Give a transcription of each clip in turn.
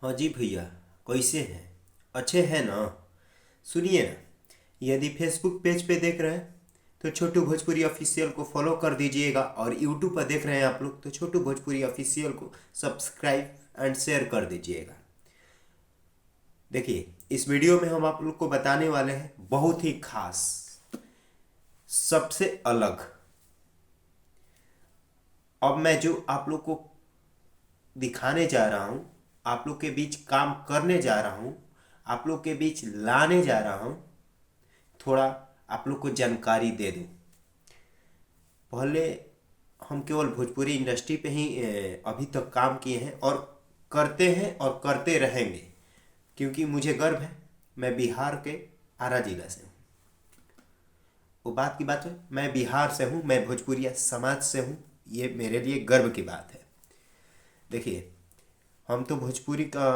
हाँ जी भैया, कैसे हैं? अच्छे हैं ना? सुनिए ना, यदि फेसबुक पेज पे देख रहे हैं तो छोटू भोजपुरी ऑफिशियल को फॉलो कर दीजिएगा, और यूट्यूब पर देख रहे हैं आप लोग तो छोटू भोजपुरी ऑफिशियल को सब्सक्राइब एंड शेयर कर दीजिएगा। देखिए, इस वीडियो में हम आप लोग को बताने वाले हैं बहुत ही खास, सबसे अलग। अब मैं जो आप लोग को दिखाने जा रहा हूँ, आप लोग के बीच काम करने जा रहा हूँ, आप लोग के बीच लाने जा रहा हूँ, थोड़ा आप लोग को जानकारी दे दूँ। पहले हम केवल भोजपुरी इंडस्ट्री पे ही अभी तक काम किए हैं और करते हैं और करते रहेंगे, क्योंकि मुझे गर्व है, मैं बिहार के आरा जिला से हूँ। वो बात की बात है, मैं बिहार से हूँ, मैं भोजपुरिया समाज से हूँ, ये मेरे लिए गर्व की बात है। देखिए, हम तो भोजपुरी का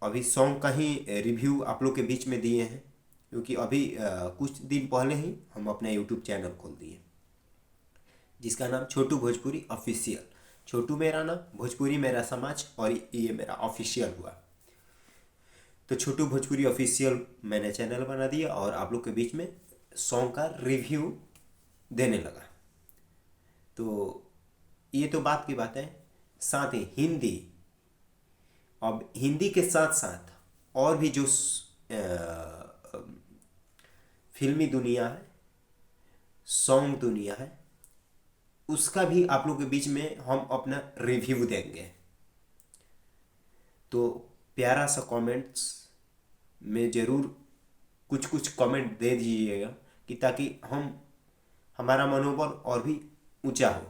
अभी सॉन्ग का ही रिव्यू आप लोग के बीच में दिए हैं, क्योंकि अभी कुछ दिन पहले ही हम अपना यूट्यूब चैनल खोल दिए, जिसका नाम छोटू भोजपुरी ऑफिशियल। छोटू मेरा नाम, भोजपुरी मेरा समाज, और ये मेरा ऑफिशियल हुआ। तो छोटू भोजपुरी ऑफिशियल मैंने चैनल बना दिया और आप लोग के बीच में सॉन्ग का रिव्यू देने लगा। तो ये तो बात की बात है। साथ ही हिंदी, अब हिंदी के साथ साथ और भी जो फिल्मी दुनिया है, सॉन्ग दुनिया है, उसका भी आप लोग के बीच में हम अपना रिव्यू देंगे। तो प्यारा सा कमेंट्स में ज़रूर कुछ कुछ कमेंट दे दीजिएगा, कि ताकि हमारा मनोबल और भी ऊंचा हो,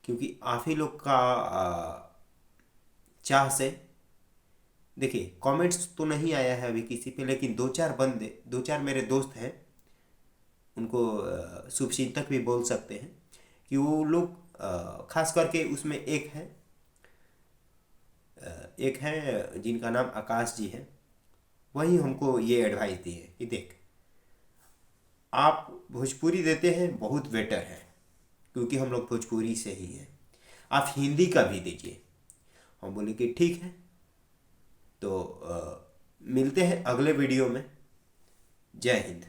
क्योंकि आप ही लोग का चाह से। देखिए, कमेंट्स तो नहीं आया है अभी किसी पे, लेकिन दो चार बंदे, दो चार मेरे दोस्त हैं, उनको शुभचिंतक भी बोल सकते हैं, कि वो लोग खास करके उसमें एक है जिनका नाम आकाश जी है, वही हमको ये एडवाइस दी है कि देख, आप भोजपुरी देते हैं बहुत बेटर है, क्योंकि हम लोग भोजपुरी से ही हैं, आप हिंदी का भी दीजिए। हम बोले कि ठीक है। तो मिलते हैं अगले वीडियो में। जय हिंद।